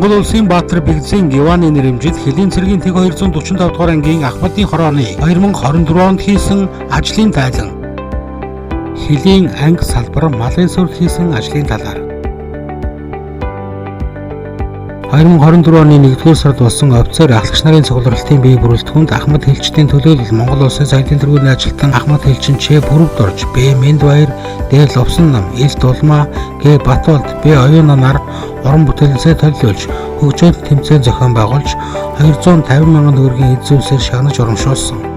Монгол улсын Баатар Бэгзийн Геваны нэрэмжит Хэлийн цэргийн тэг 245 дугаар ангийн Ахмадын хорооны 2024 онд хийсэн ажлын тайлан. Хэлийн анги салбар малын суурь хийсэн ажлын талаар. 2024 оны 1-р сард болсон офицер ахлагч нарын цугларалтын бие бүрэлдэхүүнд Ахмад Хэлчтийн төлөөлөл Монгол Улсын соёлын тэргүүний ажилтан Ахмад Хэлчин Ч бүрэгд орж Б Мэндбаяр, Д Ловсон нам, Л Дулмаа, Г Батболд, Б Оюун нар уран бүтээлсээ төлөөлж хөгжөөл тэмцээн зохион байгуулж 250 мянган төгрөгийн эд зүйлсээр шагнаж урамшуулсан.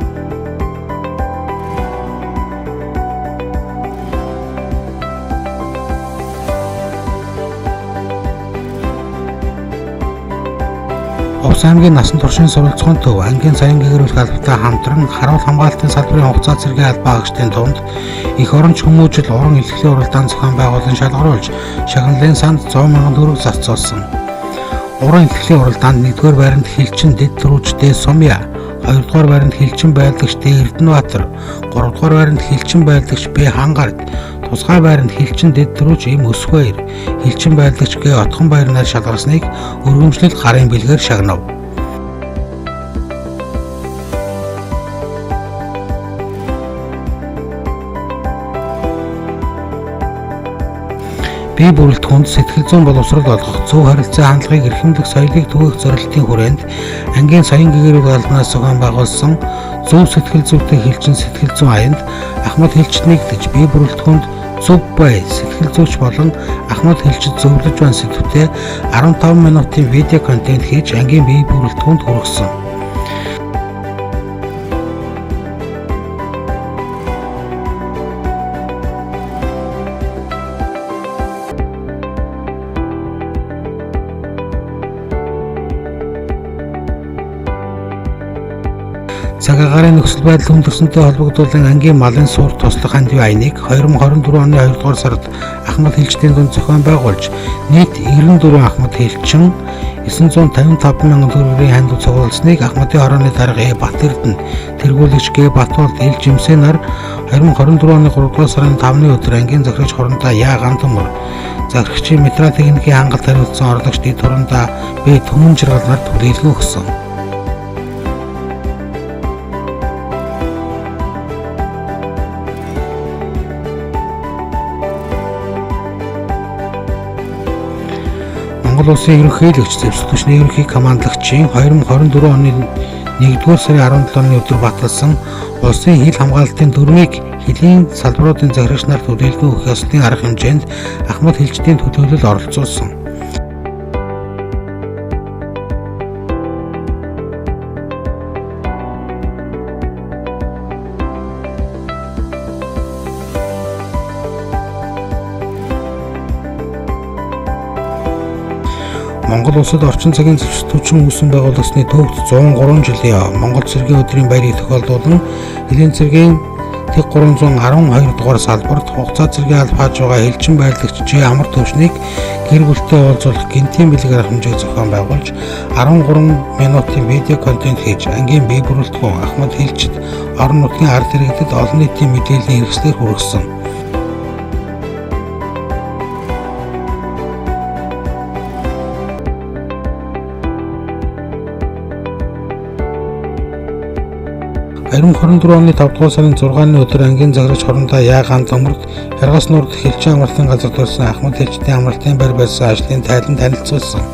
Увс аймгийн насан туршийн сурвалжлагын төв ангийн саяын гэгэрүүлэх албатай хамтран харуул хамгаалтын салбарын хугацаа цэргийн албаа агчдын дунд их оронч хүмүүжил уран илтгэлийн уралдаан зохион байгуулан шалгаруулж шагналын санд 100 мянган төгрөг зарцуулсан. Уран илтгэлийн уралдаанд 1-р байранд Хэлчин Дэд Түрүүч Д Сумья, 2-р байранд Хэлчин байрлагч Д Эрдэнэбаатар, 3-р байранд Хэлчин байрлагч Б Хангард, тусгай байранд Хэлчин Дэд Түрүүч Им Өсбаяр, Хэлчин байрлагч Г Отхон баярнаар шалгарсныг өргөмжлөл гарын бэлгээр шагнав. Бие бүрэлдэхүүнд сэтгэл зүйн боловсрол олгох, зөв харилцаа хандлагыг эрхэмлэх соёлыг түгээх зорилтын хүрээнд ангийн саяын гэгэрүүлэх албанаас зохион байгуулсан зөв сэтгэл зүйтэй Хэлчин сэтгэл зүйн аянд Ахмад Хэлчид нэгдэж бие бүрэлдэхүүнд зөв бай сэтгэл зүйч болон Ахмад Хэлчид зөвлөж байна сэдвтэ 15 минутын видео контент хийж ангийн бие бүрэлдэхүүнд хүргэсэн. Цаг агаарын нөхцөл байдал хүндэрсэнтэй холбогдуулан ангийн малын суурь туслах хандив аяныг 2024 оны 2-р сард Ахмад Хэлчтийн дунд зохион байгуулж нийт 94 Ахмад Хэлчин 955 мянган төгрөгийн хандив цуглуулсныг Ахмадын хорооны дарга Э Бат Эрдэнэ, тэргүүлэгч Г Батболд, Ил Жимсээ нар 2024 оны 3-р сарын 5-ны өдөр ангийн захирагч хорондоо Яа Ган төмөр, захирагчийн метро техникийн хангалт хариуцсан орлогч Д Турундаа Б Түмэн Жаргал нар түлээлгэн өгсөн. Монгол Улсын ерөнхийлөгч зэвсэгчний ерөнхий командлагчийн 2024 оны 1-р сарын 17-ны өдөр баталсан улсын хил хамгаалтын дүрмийг Хэлийн салбаруудын захирагч нарт төлөөлгөн өгөх ёслолын арга хэмжээнд Ахмад Хэлчтийн төлөөлөл оролцуулсан. Монгол улсад орчин цагийн зэвсэгтүүчин үүсгэн байгуулагдсны төвд 103 жилийн Монгол цэргийн өдрийн баярыг тохиолдуулан Хэлийн цэргийн тэг 312 дугаар салбарт хугацаа цэргийн алба хааж байгаа Хэлчин байрлагч Ж Амар төвшнийг гэр бүлтэй уулзуулах гинтийн бэлэг арга хэмжээг зохион байгуулж 13 минутын видео контент хийж ангийн бие бүрэлдэхүүн Ахмад Хэлчид орон нутгийн ард иргэдэд олон нийтийн мэдээллийн хэрэгслээр хүргэсэн. Харин 24 оны 5-р сарын 6-ны өдөр ангийн захирагч хорондоо Яа Ган төмөрд Яргас нурд Хэлчин амралтын газар төрсэн Ахмад Хэлчдийн амралтын байр барьсан ажлын тайлан танилцуулсан.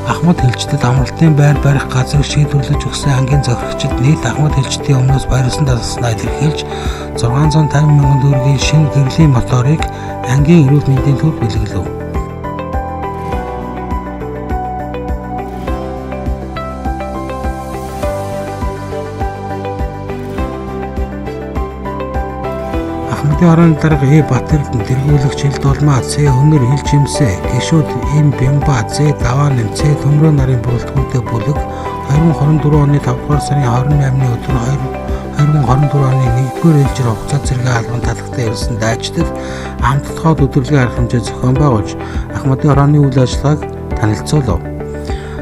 Ахмад Хэлчдэд амралтын байр барих газрыг шийдвэрлэж өгсөн ангийн захирагчид нийт Ахмад Хэлчдийн өмнөөс баярлсан талснаа илэрхийлж 650 мянган төгрөгийн шинэ гэрлийн моторыг ангийн эрүүл мэндийн төвд бэлгэлв. Ахмадын хорооны дарга Э Бат Эрдэнэ, тэргүүлэгч Ил Дулмаа, Ц Хөнөр, Ил Жимсээ, гишүүд Им Бямба, З Даваанэм, Ц Төмрөө нарын бүрэлдэхүүнтэй бүлэг 2024 оны 5-р сарын 28-ны өдөр 2024 оны 1-р ээлжир хугацаа цэргийн албан талхтай ирсэн дайчдад хамтдагт өдөрлөгийн арга хэмжээ зохион байгуулж Ахмадын хорооны үйл ажиллагааг танилцуулав.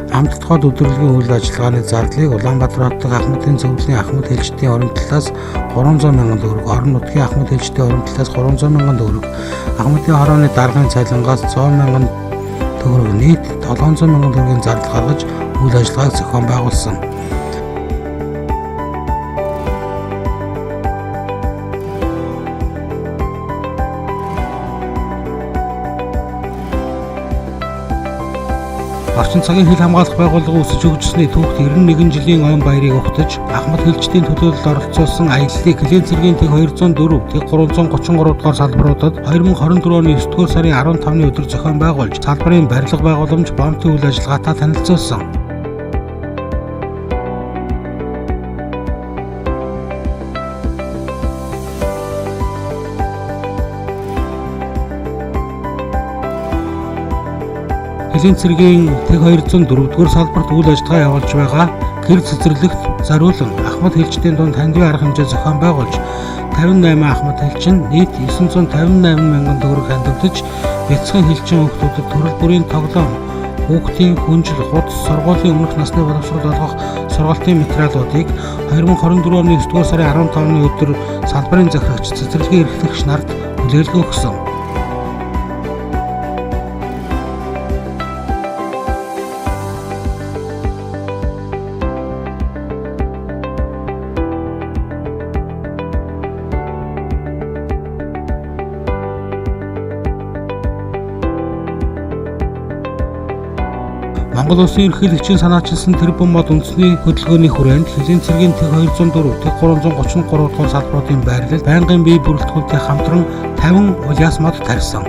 Хамтдагт өдөрлөгийн үйл ажиллагааны зардлыг Улаанбаатар хотын Ахмадын зөвлөлийн Ахмад Хэлчдийн орон талаас 300 мянган төгрөг, орон нутгийн Ахмад Хэлчдийн орон талаас 300 мянган төгрөг, Ахмадын хорооны даргын цалингаас 100 мянган төгрөг нийт 700 мянган төгрөгийн зардал гаргаж үйл ажиллагааг зохион байгуулсан. Орчин цагийн хил хамгаалах байгууллага өсөж хөгжсөний түүхт 91 жилийн ойн баярыг ухтаж, Ахмад хэлчдийн төлөөлөлд оролцуулсан аяллалыг Кэлэн цэргийн тэг 204, тэг 333 дугаар салбаруудад 2024 оны 9 дугаар сарын 15-ны өдөр зохион байгуулж, салбарын барилга байгууламж, бомтын үйл ажиллагаатай танилцуулсан. Кэлэн цэргийн тэг 204 дугаар салбарт үйл ажиллагаа явуулж байгаа гэр цэцэрлэгт зориулан Ахмад хэлчдийн дунд хандивын арга хэмжээ зохион байгуулж 58 Ахмад хэлчин нийт 958 мянган төгрөг хандивдаж, бяцхан хэлчин хүүхдүүдэд төрөл бүрийн тоглоом, хүүхдийн хүнжил, хуудас, сургуулийн өмнөх насны боловсрол олгох сургалтын материалуудыг 2024 оны 9 дугаар сарын 15-ны өдөр салбарын захирагч, цэцэрлэгийн эрхлэгч нарт хүлээлгэн өгсөн. Монгол Улсын ерөнхийлөгчийн санаачилсан тэрбум мод үндэсний хөдөлгөөний хүрээнд Кэлэн цэргийн тэг 204, тэг 333 дугаар салбаруудын байрлал, байнгын бие бүрэлдэхүүнтэй хамтран 50 улиас мод тарьсан.